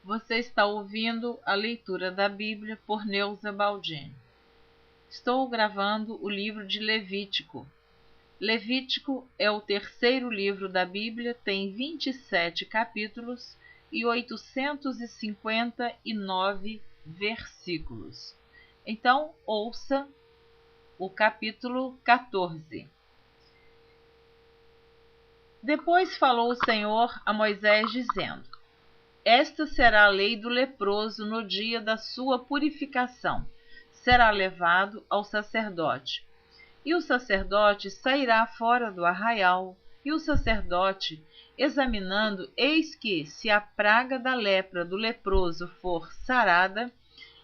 Você está ouvindo a leitura da Bíblia por Neuza Baldin. Estou gravando o livro de Levítico. Levítico é o terceiro livro da Bíblia, tem 27 capítulos e 859 versículos. Então, ouça o capítulo 14. Depois falou o Senhor a Moisés, dizendo: Esta será a lei do leproso no dia da sua purificação. Será levado ao sacerdote. E o sacerdote sairá fora do arraial, e o sacerdote, examinando, eis que, se a praga da lepra do leproso for sarada,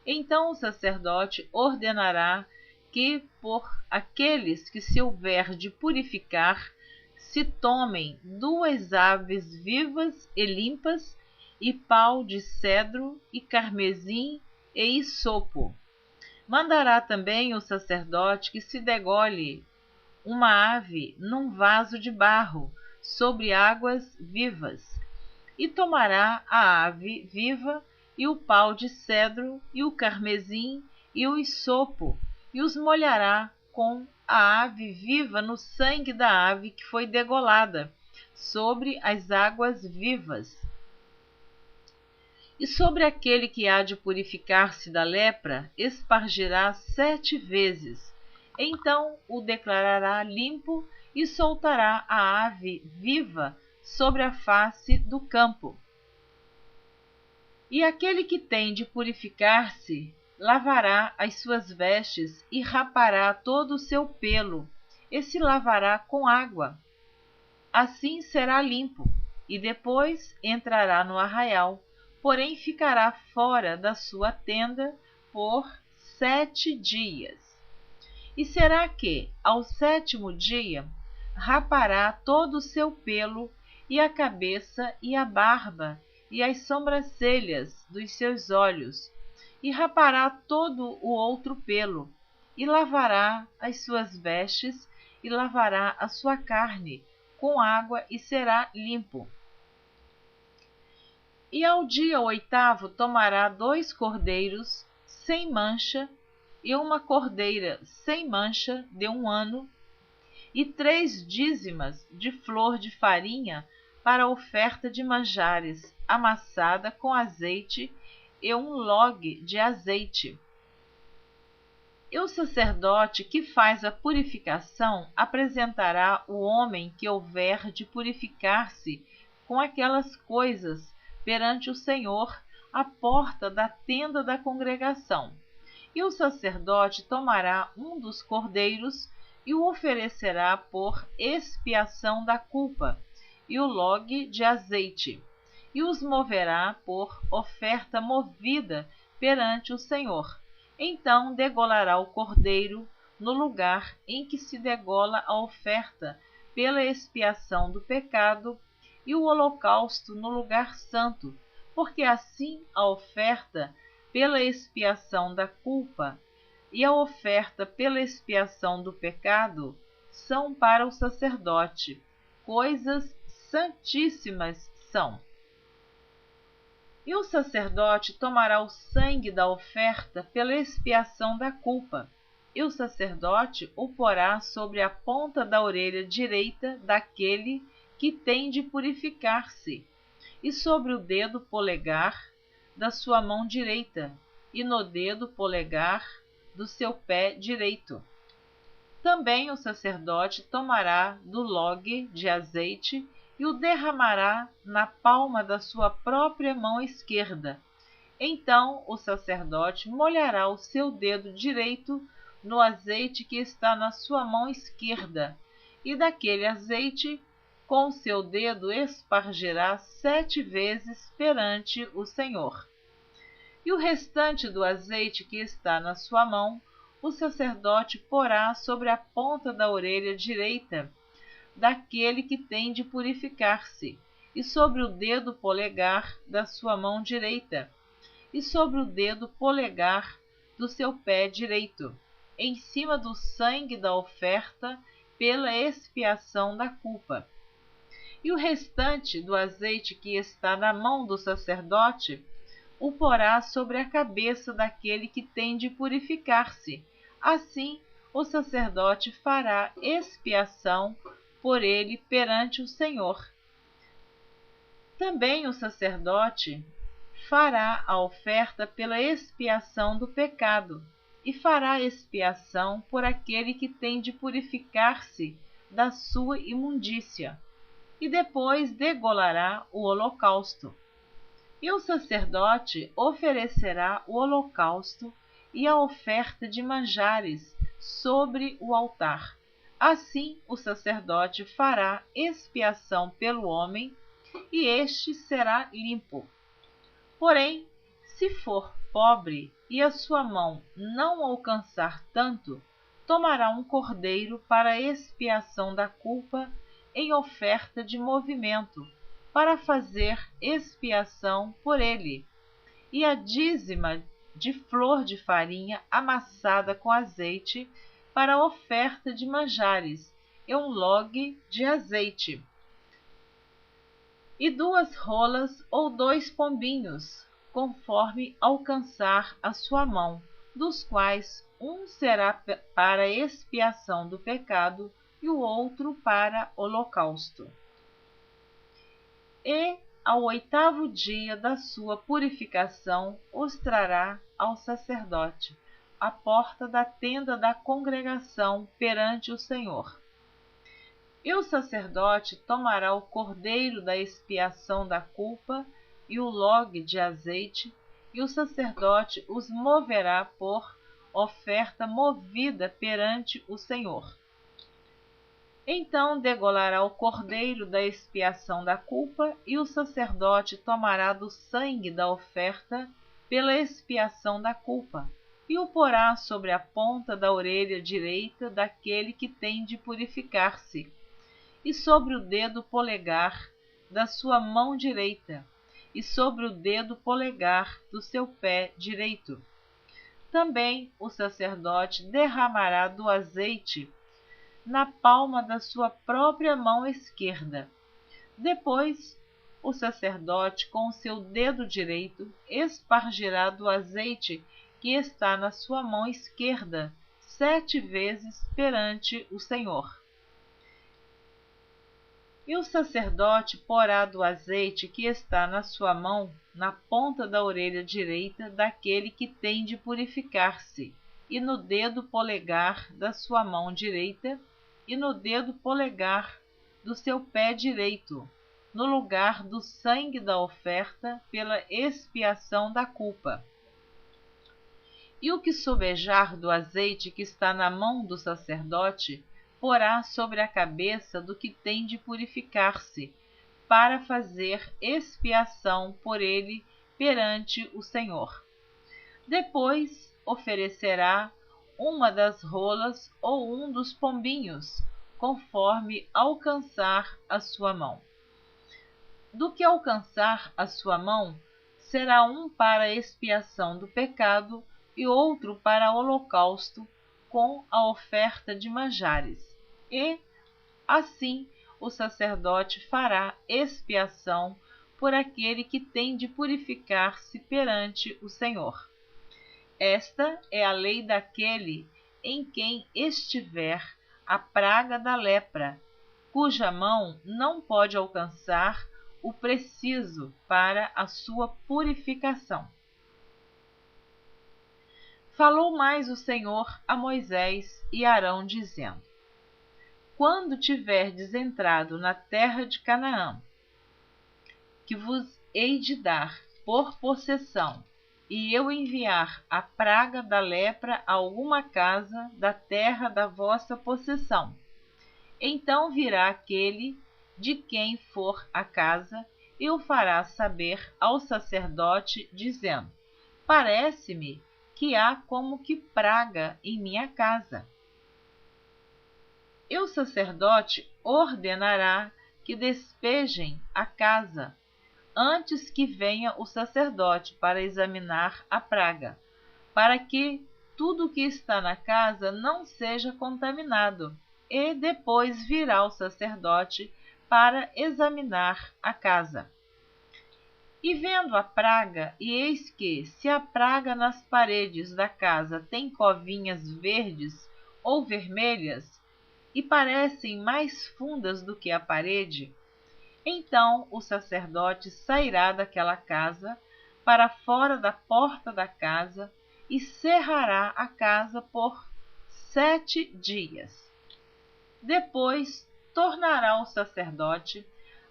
então o sacerdote ordenará que, por aqueles que se houver de purificar, se tomem 2 aves vivas e limpas, e pau de cedro, e carmesim, e hisopo. Mandará também o sacerdote que se degole uma ave num vaso de barro, sobre águas vivas, e tomará a ave viva, e o pau de cedro, e o carmesim, e o hisopo, e os molhará com a ave viva no sangue da ave que foi degolada, sobre as águas vivas. E sobre aquele que há de purificar-se da lepra, espargirá 7 vezes. Então o declarará limpo e soltará a ave viva sobre a face do campo. E aquele que tem de purificar-se, lavará as suas vestes e rapará todo o seu pelo, e se lavará com água. Assim será limpo, e depois entrará no arraial, porém ficará fora da sua tenda por 7 dias. E será que, ao 7º dia, rapará todo o seu pelo, e a cabeça, e a barba, e as sobrancelhas dos seus olhos, e rapará todo o outro pelo, e lavará as suas vestes, e lavará a sua carne com água, e será limpo. E ao dia 8º tomará 2 cordeiros sem mancha, e uma cordeira sem mancha de 1 ano, e 3 dízimas de flor de farinha para oferta de manjares, amassada com azeite, e 1 log de azeite. E o sacerdote que faz a purificação apresentará o homem que houver de purificar-se com aquelas coisas perante o Senhor à porta da tenda da congregação. E o sacerdote tomará um dos cordeiros e o oferecerá por expiação da culpa, e o log de azeite, e os moverá por oferta movida perante o Senhor. Então degolará o cordeiro no lugar em que se degola a oferta pela expiação do pecado, e o holocausto no lugar santo, porque assim a oferta pela expiação da culpa e a oferta pela expiação do pecado são para o sacerdote, coisas santíssimas são. E o sacerdote tomará o sangue da oferta pela expiação da culpa, e o sacerdote o porá sobre a ponta da orelha direita daquele que tem de purificar-se, e sobre o dedo polegar da sua mão direita, e no dedo polegar do seu pé direito. Também o sacerdote tomará do log de azeite e o derramará na palma da sua própria mão esquerda. Então o sacerdote molhará o seu dedo direito no azeite que está na sua mão esquerda, e daquele azeite com o seu dedo espargirá 7 vezes perante o Senhor. E o restante do azeite que está na sua mão, o sacerdote porá sobre a ponta da orelha direita daquele que tem de purificar-se, e sobre o dedo polegar da sua mão direita, e sobre o dedo polegar do seu pé direito, em cima do sangue da oferta pela expiação da culpa. E o restante do azeite que está na mão do sacerdote, o porá sobre a cabeça daquele que tem de purificar-se. Assim, o sacerdote fará expiação por ele perante o Senhor. Também o sacerdote fará a oferta pela expiação do pecado, e fará expiação por aquele que tem de purificar-se da sua imundícia, e depois degolará o holocausto. E o sacerdote oferecerá o holocausto e a oferta de manjares sobre o altar. Assim o sacerdote fará expiação pelo homem, e este será limpo. Porém, se for pobre e a sua mão não alcançar tanto, tomará um cordeiro para expiação da culpa em oferta de movimento, para fazer expiação por ele, e a dízima de flor de farinha amassada com azeite para a oferta de manjares, e um log de azeite, e 2 rolas ou 2 pombinhos, conforme alcançar a sua mão, dos quais um será para expiação do pecado e o outro para holocausto. E ao 8º dia da sua purificação os trará ao sacerdote, à porta da tenda da congregação perante o Senhor. E o sacerdote tomará o cordeiro da expiação da culpa e o log de azeite, e o sacerdote os moverá por oferta movida perante o Senhor. Então degolará o cordeiro da expiação da culpa, e o sacerdote tomará do sangue da oferta pela expiação da culpa, e o porá sobre a ponta da orelha direita daquele que tem de purificar-se, e sobre o dedo polegar da sua mão direita, e sobre o dedo polegar do seu pé direito. Também o sacerdote derramará do azeite na palma da sua própria mão esquerda. Depois, o sacerdote, com o seu dedo direito, espargirá do azeite que está na sua mão esquerda 7 vezes perante o Senhor. E o sacerdote porá do azeite que está na sua mão na ponta da orelha direita daquele que tem de purificar-se, e no dedo polegar da sua mão direita, e no dedo polegar do seu pé direito, no lugar do sangue da oferta pela expiação da culpa. E o que sobejar do azeite que está na mão do sacerdote, porá sobre a cabeça do que tem de purificar-se, para fazer expiação por ele perante o Senhor. Depois oferecerá uma das rolas ou um dos pombinhos, conforme alcançar a sua mão. Do que alcançar a sua mão, será um para expiação do pecado e outro para holocausto, com a oferta de manjares. E, assim, o sacerdote fará expiação por aquele que tem de purificar-se perante o Senhor. Esta é a lei daquele em quem estiver a praga da lepra, cuja mão não pode alcançar o preciso para a sua purificação. Falou mais o Senhor a Moisés e Arão, dizendo: Quando tiverdes entrado na terra de Canaã, que vos hei de dar por possessão, e eu enviar a praga da lepra a alguma casa da terra da vossa possessão, então virá aquele de quem for a casa e o fará saber ao sacerdote, dizendo: Parece-me que há como que praga em minha casa. E o sacerdote ordenará que despejem a casa, antes que venha o sacerdote para examinar a praga, para que tudo o que está na casa não seja contaminado, e depois virá o sacerdote para examinar a casa. E vendo a praga, e eis que, se a praga nas paredes da casa tem covinhas verdes ou vermelhas, e parecem mais fundas do que a parede, então o sacerdote sairá daquela casa para fora da porta da casa e cerrará a casa por 7 dias. Depois tornará o sacerdote,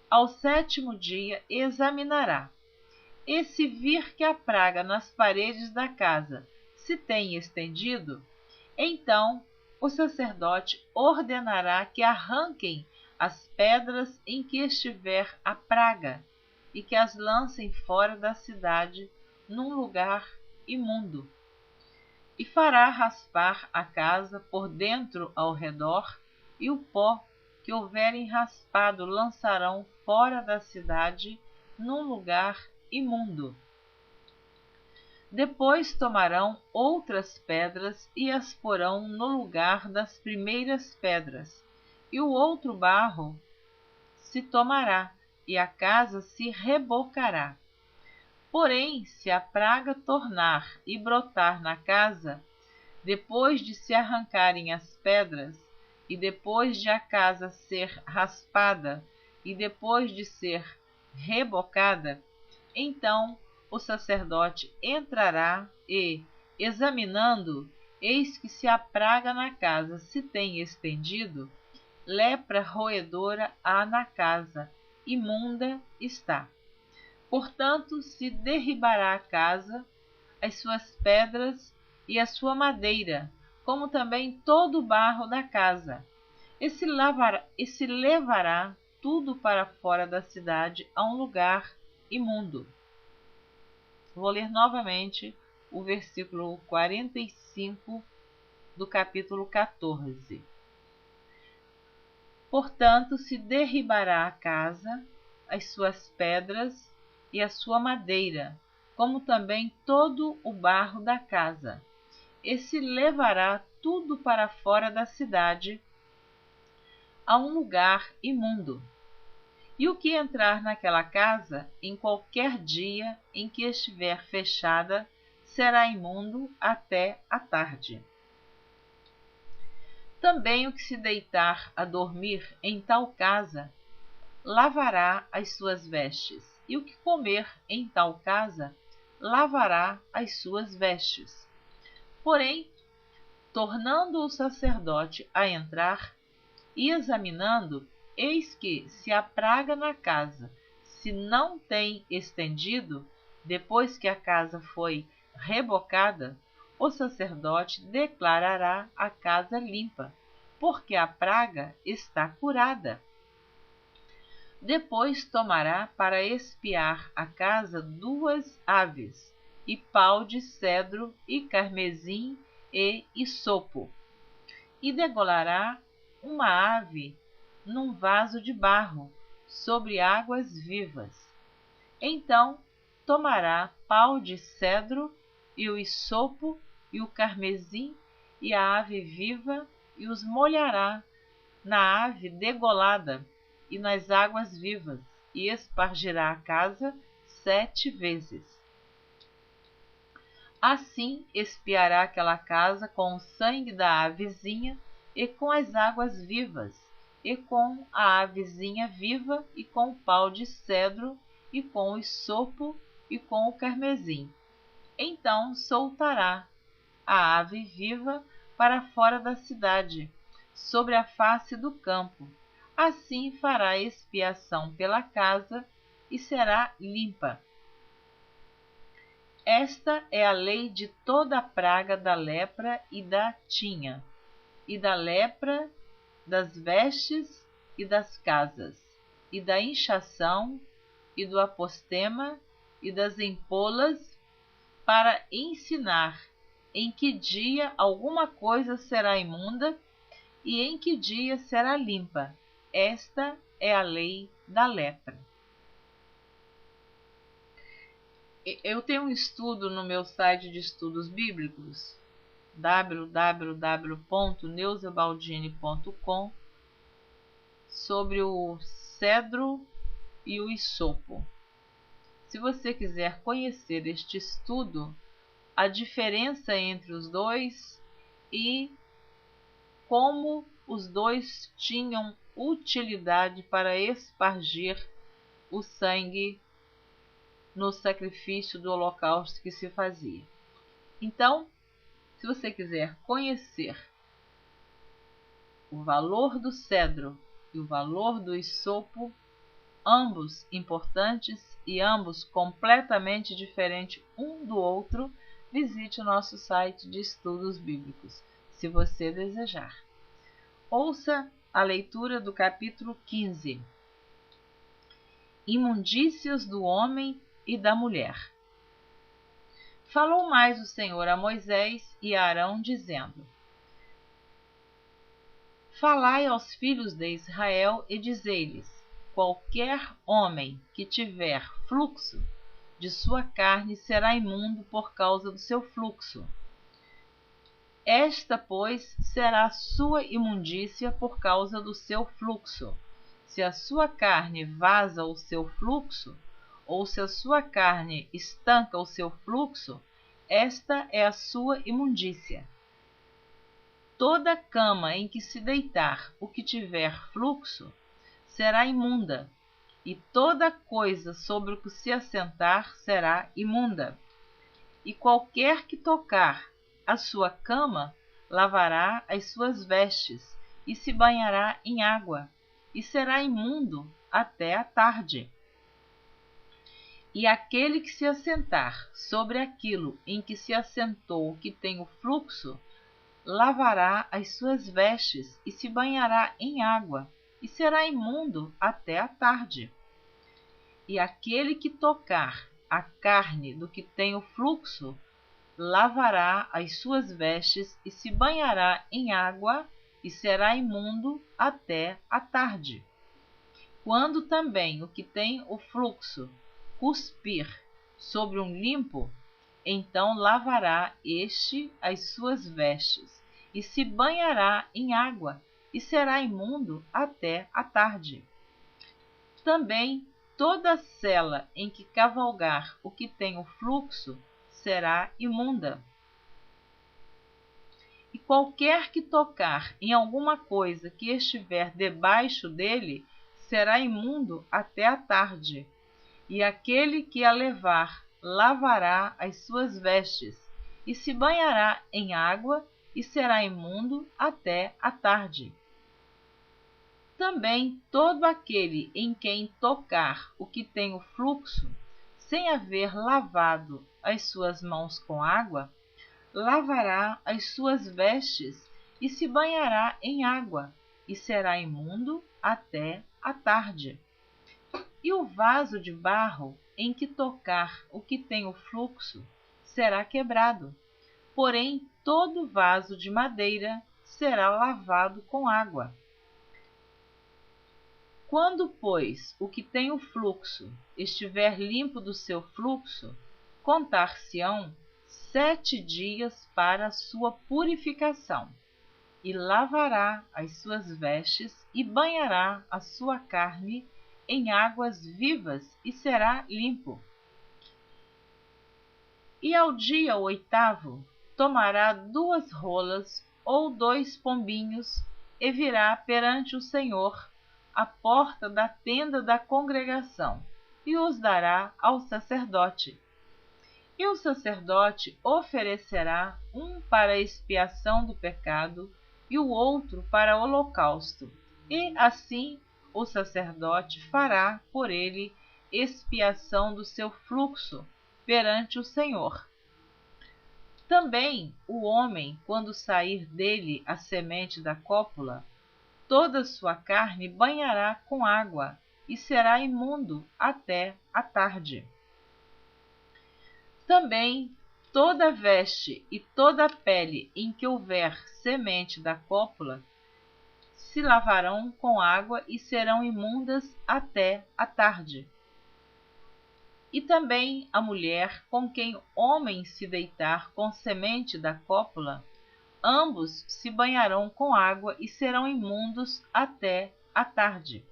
ao 7º dia examinará. E se vir que a praga nas paredes da casa se tem estendido, então o sacerdote ordenará que arranquem as pedras em que estiver a praga e que as lancem fora da cidade num lugar imundo. E fará raspar a casa por dentro ao redor, e o pó que houverem raspado lançarão fora da cidade num lugar imundo. Depois tomarão outras pedras e as porão no lugar das primeiras pedras, e o outro barro se tomará, e a casa se rebocará. Porém, se a praga tornar e brotar na casa, depois de se arrancarem as pedras, e depois de a casa ser raspada, e depois de ser rebocada, então o sacerdote entrará e, examinando, eis que se a praga na casa se tem estendido, lepra roedora há na casa, imunda está. Portanto, se derribará a casa, as suas pedras e a sua madeira, como também todo o barro da casa, e se levará tudo para fora da cidade a um lugar imundo. Vou ler novamente o versículo 45 do capítulo 14. Portanto, se derribará a casa, as suas pedras e a sua madeira, como também todo o barro da casa, e se levará tudo para fora da cidade, a um lugar imundo. E o que entrar naquela casa, em qualquer dia em que estiver fechada, será imundo até a tarde. Também o que se deitar a dormir em tal casa, lavará as suas vestes, e o que comer em tal casa, lavará as suas vestes. Porém, tornando o sacerdote a entrar, e examinando, eis que, se a praga na casa se não tem estendido, depois que a casa foi rebocada, o sacerdote declarará a casa limpa, porque a praga está curada. Depois tomará para espiar a casa 2 aves, e pau de cedro, e carmesim, e hisopo, e degolará uma ave num vaso de barro, sobre águas vivas. Então tomará pau de cedro, e o hisopo, e o carmesim, e a ave viva, e os molhará na ave degolada e nas águas vivas, e espargirá a casa 7 vezes. Assim espiará aquela casa com o sangue da avezinha, e com as águas vivas, e com a avezinha viva, e com o pau de cedro, e com o hisopo, e com o carmesim. Então soltará a ave viva para fora da cidade, sobre a face do campo. Assim fará expiação pela casa, e será limpa. Esta é a lei de toda a praga da lepra e da tinha, e da lepra, das vestes e das casas, e da inchação, e do apostema, e das empolas, para ensinar em que dia alguma coisa será imunda e em que dia será limpa. Esta é a lei da lepra. Eu tenho um estudo no meu site de estudos bíblicos, www.neuzabaldini.com, sobre o cedro e o hisopo. se você quiser conhecer este estudo, a diferença entre os dois e como os dois tinham utilidade para espargir o sangue no sacrifício do holocausto que se fazia. Então, se você quiser conhecer o valor do cedro e o valor do hisopo, ambos importantes e ambos completamente diferentes um do outro, visite o nosso site de estudos bíblicos, se você desejar. Ouça a leitura do capítulo 15. Imundícias do homem e da mulher. Falou mais o Senhor a Moisés e a Arão, dizendo: Falai aos filhos de Israel e dizei-lhes: qualquer homem que tiver fluxo de sua carne será imundo por causa do seu fluxo. Esta, pois, será a sua imundícia por causa do seu fluxo. Se a sua carne vaza o seu fluxo, ou se a sua carne estanca o seu fluxo, esta é a sua imundícia. Toda cama em que se deitar o que tiver fluxo será imunda, e toda coisa sobre o que se assentar será imunda. E qualquer que tocar a sua cama lavará as suas vestes e se banhará em água, e será imundo até a tarde. E aquele que se assentar sobre aquilo em que se assentou o que tem o fluxo, lavará as suas vestes e se banhará em água, e será imundo até a tarde. E aquele que tocar a carne do que tem o fluxo, lavará as suas vestes e se banhará em água, e será imundo até a tarde. Quando também o que tem o fluxo cuspir sobre um limpo, então lavará este as suas vestes, e se banhará em água, e será imundo até a tarde. Também toda sela em que cavalgar o que tem o fluxo será imunda. E qualquer que tocar em alguma coisa que estiver debaixo dele será imundo até a tarde. E aquele que a levar lavará as suas vestes, e se banhará em água, e será imundo até a tarde. Também todo aquele em quem tocar o que tem o fluxo, sem haver lavado as suas mãos com água, lavará as suas vestes e se banhará em água, e será imundo até a tarde. E o vaso de barro em que tocar o que tem o fluxo será quebrado, porém todo vaso de madeira será lavado com água. Quando, pois, o que tem o fluxo estiver limpo do seu fluxo, contar-se-ão 7 dias para a sua purificação, e lavará as suas vestes e banhará a sua carne em águas vivas, e será limpo. E ao dia 8º tomará 2 rolas ou 2 pombinhos, e virá perante o Senhor à porta da tenda da congregação, e os dará ao sacerdote. E o sacerdote oferecerá um para a expiação do pecado e o outro para o holocausto, e assim o sacerdote fará por ele expiação do seu fluxo perante o Senhor. Também o homem, quando sair dele a semente da cópula, toda sua carne banhará com água, e será imundo até a tarde. Também toda veste e toda pele em que houver semente da cópula se lavarão com água e serão imundas até a tarde. E também a mulher com quem homem se deitar com semente da cópula, ambos se banharão com água e serão imundos até a tarde.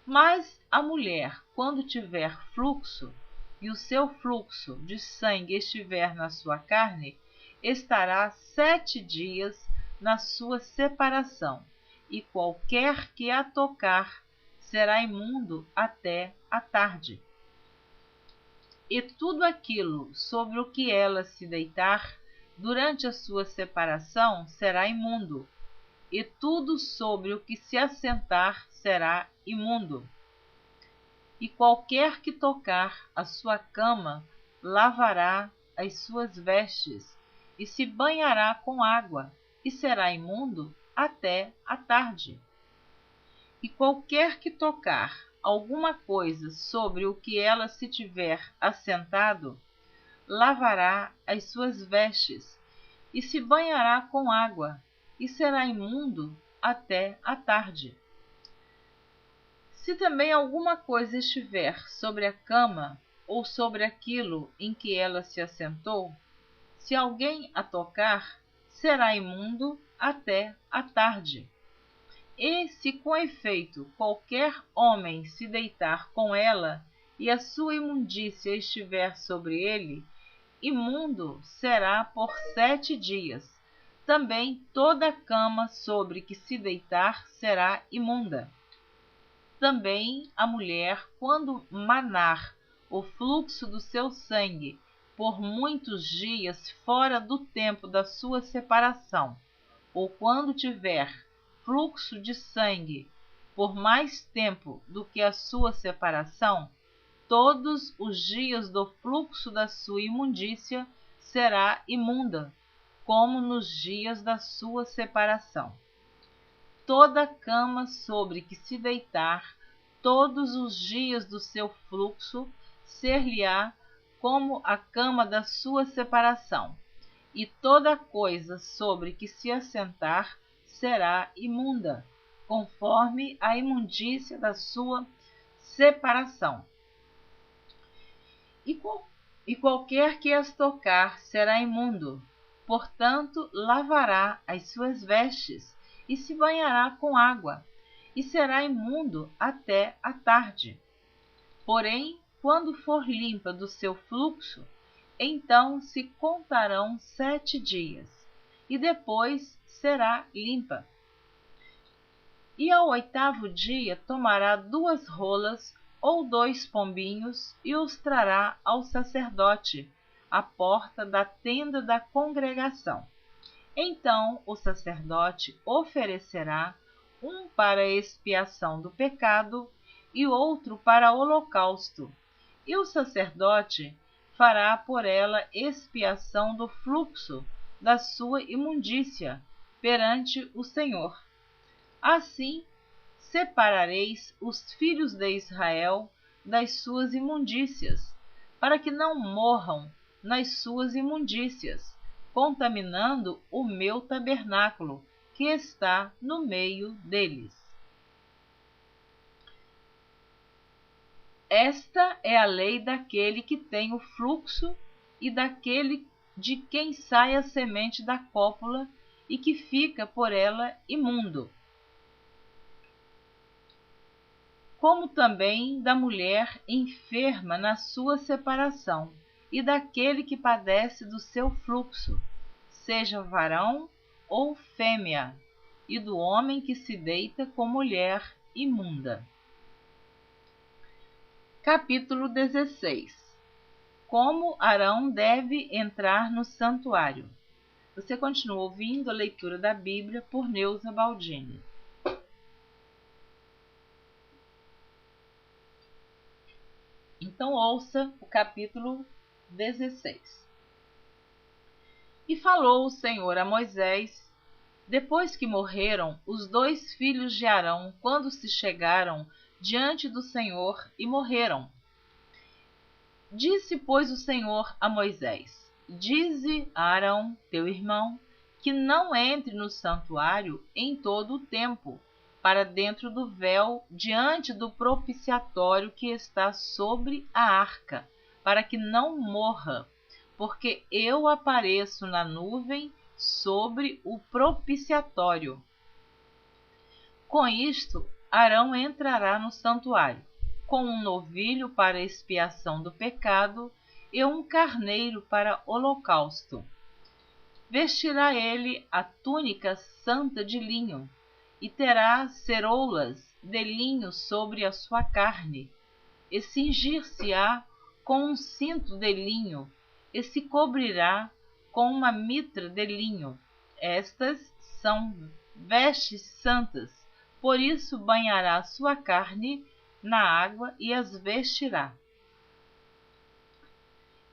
Mas a mulher, quando tiver fluxo, e o seu fluxo de sangue estiver na sua carne, estará 7 dias na sua separação, e qualquer que a tocar será imundo até a tarde. E tudo aquilo sobre o que ela se deitar durante a sua separação será imundo, e tudo sobre o que se assentar será imundo. E qualquer que tocar a sua cama lavará as suas vestes e se banhará com água, e será imundo até a tarde. E qualquer que tocar alguma coisa sobre o que ela se tiver assentado, lavará as suas vestes e se banhará com água, e será imundo até a tarde. Se também alguma coisa estiver sobre a cama ou sobre aquilo em que ela se assentou, se alguém a tocar, será imundo até a tarde. E se com efeito qualquer homem se deitar com ela e a sua imundícia estiver sobre ele, imundo será por 7 dias. Também toda cama sobre que se deitar será imunda. Também a mulher, quando manar o fluxo do seu sangue por muitos dias fora do tempo da sua separação, ou quando tiver fluxo de sangue por mais tempo do que a sua separação, todos os dias do fluxo da sua imundícia será imunda, como nos dias da sua separação. Toda cama sobre que se deitar todos os dias do seu fluxo ser-lhe-á como a cama da sua separação, e toda coisa sobre que se assentar será imunda, conforme a imundícia da sua separação. E qualquer que as tocar será imundo, portanto lavará as suas vestes e se banhará com água, e será imundo até a tarde. Porém, quando for limpa do seu fluxo, então se contarão 7 dias, e depois será limpa. E ao 8º dia tomará 2 rolas ou 2 pombinhos e os trará ao sacerdote, à porta da tenda da congregação. Então o sacerdote oferecerá um para a expiação do pecado e outro para holocausto, e o sacerdote fará por ela expiação do fluxo da sua imundícia perante o Senhor. Assim separareis os filhos de Israel das suas imundícias, para que não morram nas suas imundícias, contaminando o meu tabernáculo, que está no meio deles. Esta é a lei daquele que tem o fluxo e daquele de quem sai a semente da cópula e que fica por ela imundo, como também da mulher enferma na sua separação, e daquele que padece do seu fluxo, seja varão ou fêmea, e do homem que se deita com mulher imunda. Capítulo 16. Como Arão deve entrar no santuário. Você continua ouvindo a leitura da Bíblia por Neuza Baldini. Então ouça o capítulo 16. E falou o Senhor a Moisés, depois que morreram os 2 filhos de Arão, quando se chegaram diante do Senhor e morreram. Disse, pois, o Senhor a Moisés: dize a Arão, teu irmão, que não entre no santuário em todo o tempo, para dentro do véu, diante do propiciatório que está sobre a arca, para que não morra, porque eu apareço na nuvem sobre o propiciatório. Com isto, Arão entrará no santuário. com um novilho para expiação do pecado e um carneiro para holocausto. Vestirá ele a túnica santa de linho, e terá ceroulas de linho sobre a sua carne, e cingir-se-á com um cinto de linho, e se cobrirá com uma mitra de linho. Estas são vestes santas, por isso banhará sua carne na água e as vestirá.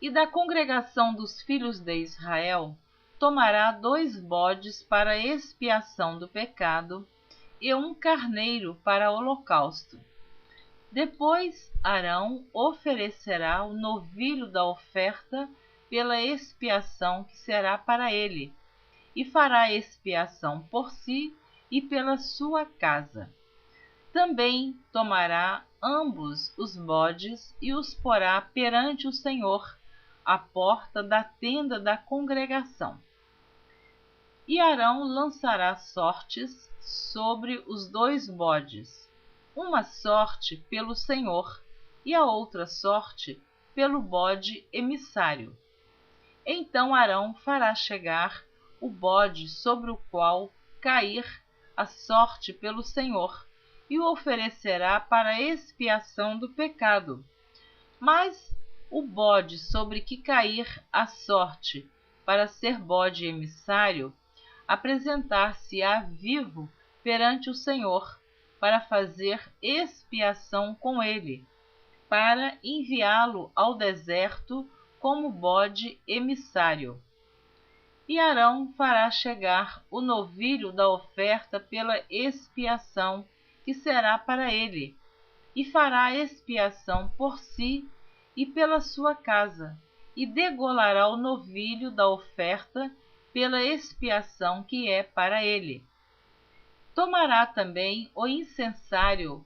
E da congregação dos filhos de Israel tomará 2 bodes para expiação do pecado e um carneiro para holocausto. Depois Arão oferecerá o novilho da oferta pela expiação que será para ele, e fará expiação por si e pela sua casa. Também tomará ambos os bodes e os porá perante o Senhor, à porta da tenda da congregação. E Arão lançará sortes sobre os 2 bodes, uma sorte pelo Senhor e a outra sorte pelo bode emissário. Então Arão fará chegar o bode sobre o qual cair a sorte pelo Senhor, e o oferecerá para expiação do pecado. Mas o bode sobre que cair a sorte para ser bode emissário, apresentar-se-á vivo perante o Senhor, para fazer expiação com ele, para enviá-lo ao deserto como bode emissário. E Arão fará chegar o novilho da oferta pela expiação, que será para ele, e fará expiação por si e pela sua casa, e degolará o novilho da oferta pela expiação que é para ele. Tomará também o incensário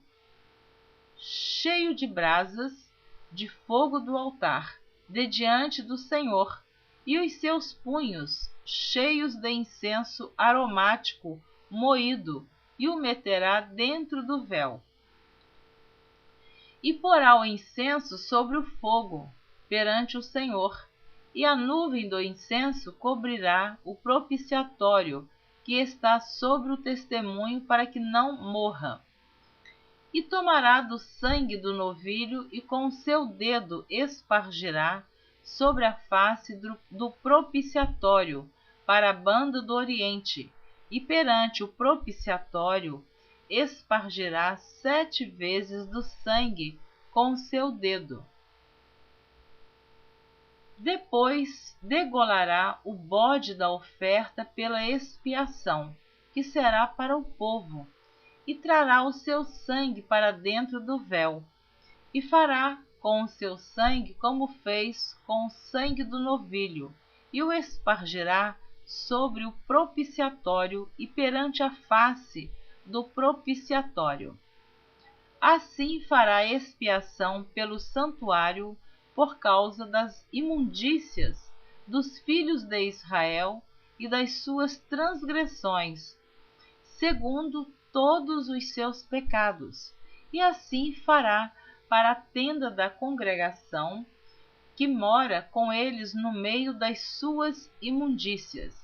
cheio de brasas de fogo do altar, de diante do Senhor, e os seus punhos cheios de incenso aromático moído, e o meterá dentro do véu. E porá o incenso sobre o fogo, perante o Senhor, e a nuvem do incenso cobrirá o propiciatório, que está sobre o testemunho, para que não morra. E tomará do sangue do novilho, e com o seu dedo espargirá sobre a face do propiciatório, para a banda do oriente, e perante o propiciatório espargirá 7 vezes do sangue com o seu dedo. Depois degolará o bode da oferta pela expiação, que será para o povo, e trará o seu sangue para dentro do véu, e fará com o seu sangue como fez com o sangue do novilho, e o espargirá sobre o propiciatório e perante a face do propiciatório. Assim fará expiação pelo santuário por causa das imundícias dos filhos de Israel e das suas transgressões, segundo todos os seus pecados, e assim fará para a tenda da congregação, que mora com eles no meio das suas imundícias.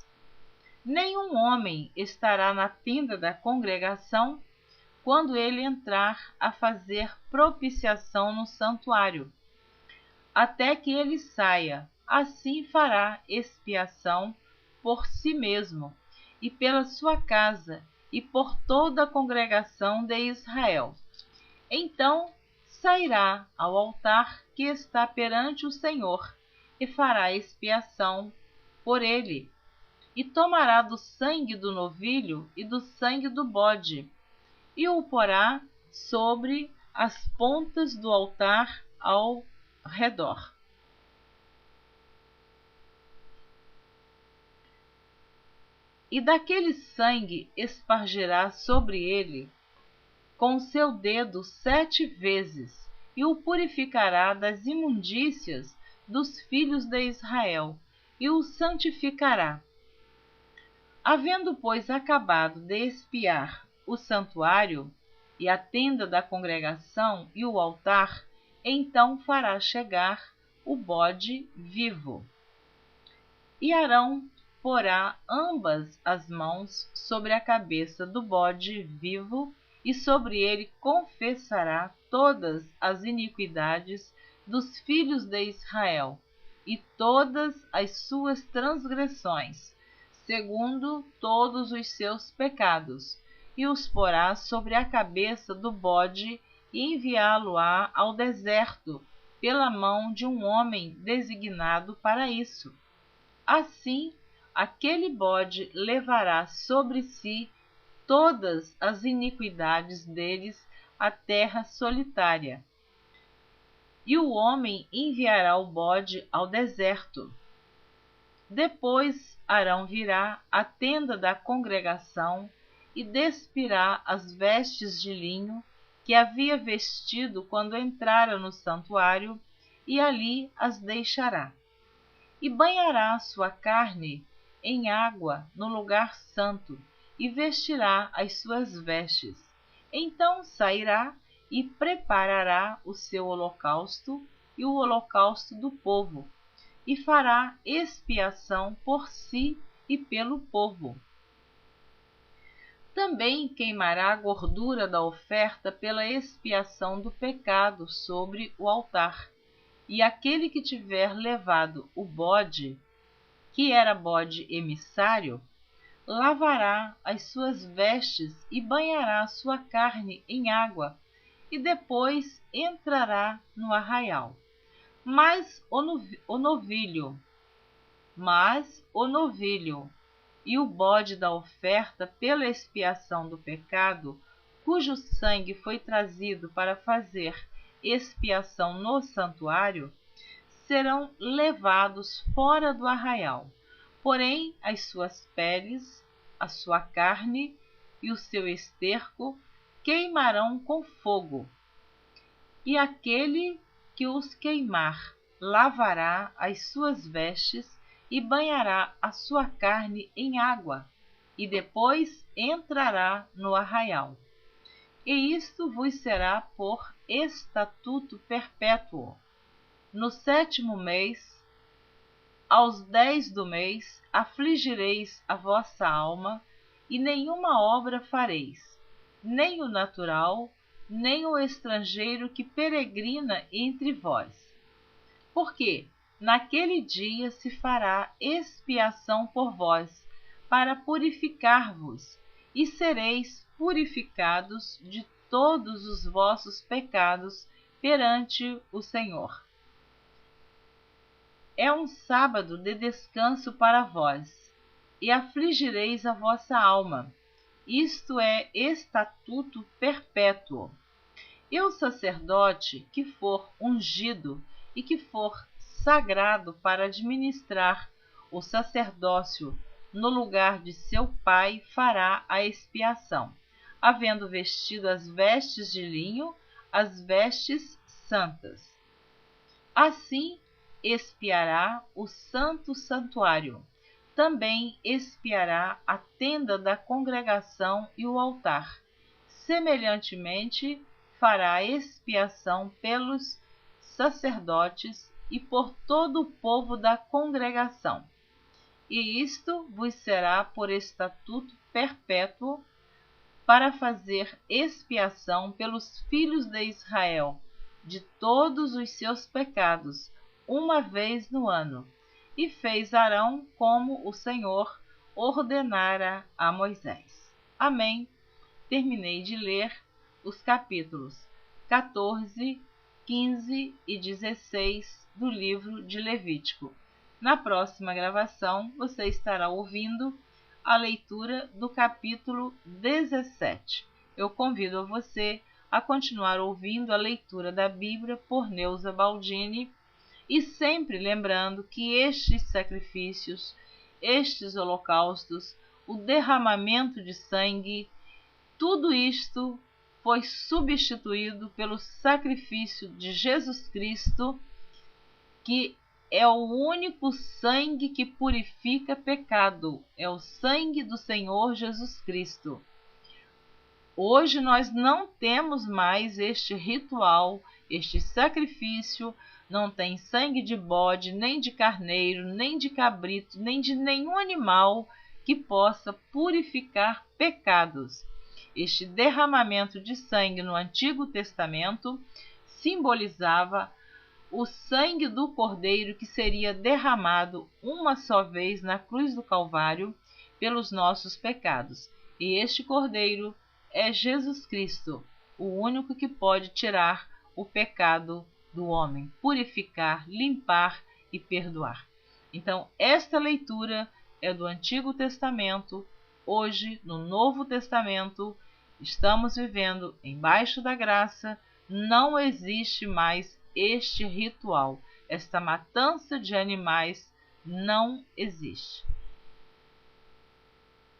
Nenhum homem estará na tenda da congregação quando ele entrar a fazer propiciação no santuário, até que ele saia. Assim fará expiação por si mesmo, e pela sua casa, e por toda a congregação de Israel. Então sairá ao altar que está perante o Senhor, e fará expiação por ele, e tomará do sangue do novilho e do sangue do bode, e o porá sobre as pontas do altar ao redor. E daquele sangue espargirá sobre ele com seu dedo 7 vezes, e o purificará das imundícias dos filhos de Israel, e o santificará. Havendo, pois, acabado de expiar o santuário, e a tenda da congregação e o altar, então fará chegar o bode vivo. E Arão porá ambas as mãos sobre a cabeça do bode vivo e sobre ele confessará todas as iniquidades dos filhos de Israel e todas as suas transgressões, segundo todos os seus pecados, e os porá sobre a cabeça do bode e enviá-lo-á ao deserto pela mão de um homem designado para isso. Assim, aquele bode levará sobre si todas as iniquidades deles à terra solitária. E o homem enviará o bode ao deserto. Depois Arão virá à tenda da congregação e despirá as vestes de linho que havia vestido quando entrara no santuário, e ali as deixará. E banhará sua carne em água no lugar santo, e vestirá as suas vestes. Então sairá e preparará o seu holocausto e o holocausto do povo, e fará expiação por si e pelo povo. Também queimará a gordura da oferta pela expiação do pecado sobre o altar. E aquele que tiver levado o bode, que era bode emissário, lavará as suas vestes e banhará a sua carne em água, e depois entrará no arraial. Mas o novilho e o bode da oferta pela expiação do pecado, cujo sangue foi trazido para fazer expiação no santuário, serão levados fora do arraial. Porém, as suas peles, a sua carne e o seu esterco queimarão com fogo. E aquele que os queimar lavará as suas vestes e banhará a sua carne em água, e depois entrará no arraial. E isto vos será por estatuto perpétuo. No 7º mês, aos 10 do mês, afligireis a vossa alma, e nenhuma obra fareis, nem o natural, nem o estrangeiro que peregrina entre vós. Porque naquele dia se fará expiação por vós, para purificar-vos, e sereis purificados de todos os vossos pecados perante o Senhor. É um sábado de descanso para vós, e afligireis a vossa alma. Isto é estatuto perpétuo. E o sacerdote que for ungido e que for sagrado para administrar o sacerdócio no lugar de seu pai fará a expiação, havendo vestido as vestes de linho, as vestes santas. Assim expiará o santo santuário. Também expiará a tenda da congregação e o altar. Semelhantemente, fará expiação pelos sacerdotes e por todo o povo da congregação. E isto vos será por estatuto perpétuo, para fazer expiação pelos filhos de Israel de todos os seus pecados, uma vez no ano. E fez Arão como o Senhor ordenara a Moisés. Amém. Terminei de ler os capítulos 14, 15 e 16 do livro de Levítico. Na próxima gravação, você estará ouvindo a leitura do capítulo 17. Eu convido a você a continuar ouvindo a leitura da Bíblia por Neuza Baldini, e sempre lembrando que estes sacrifícios, estes holocaustos, o derramamento de sangue, tudo isto foi substituído pelo sacrifício de Jesus Cristo, que é o único sangue que purifica pecado, é o sangue do Senhor Jesus Cristo. Hoje nós não temos mais este ritual, este sacrifício, não tem sangue de bode, nem de carneiro, nem de cabrito, nem de nenhum animal que possa purificar pecados. Este derramamento de sangue no Antigo Testamento simbolizava o sangue do Cordeiro que seria derramado uma só vez na cruz do Calvário pelos nossos pecados. E este Cordeiro é Jesus Cristo, o único que pode tirar o pecado do homem, purificar, limpar e perdoar. Então, esta leitura é do Antigo Testamento. Hoje, no Novo Testamento, estamos vivendo embaixo da graça, não existe mais este ritual, esta matança de animais não existe.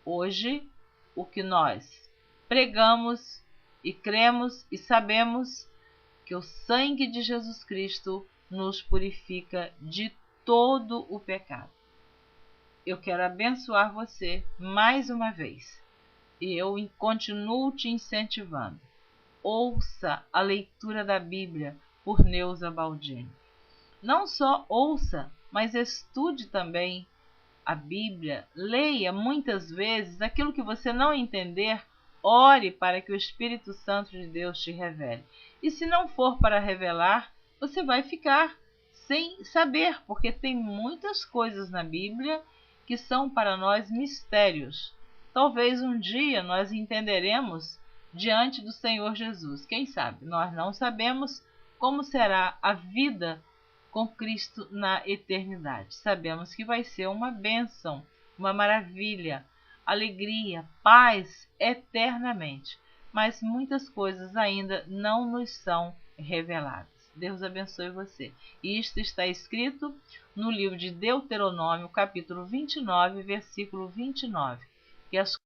Hoje, o que nós pregamos e cremos e sabemos que o sangue de Jesus Cristo nos purifica de todo o pecado. Eu quero abençoar você mais uma vez e eu continuo te incentivando. Ouça a leitura da Bíblia por Neuza Baldini. Não só ouça, mas estude também a Bíblia. Leia muitas vezes aquilo que você não entender. Ore para que o Espírito Santo de Deus te revele. E se não for para revelar, você vai ficar sem saber, porque tem muitas coisas na Bíblia que são para nós mistérios. Talvez um dia nós entenderemos diante do Senhor Jesus. Quem sabe? Nós não sabemos como será a vida com Cristo na eternidade. Sabemos que vai ser uma bênção, uma maravilha, alegria, paz eternamente. Mas muitas coisas ainda não nos são reveladas. Deus abençoe você. Isto está escrito no livro de Deuteronômio, capítulo 29, versículo 29. Que as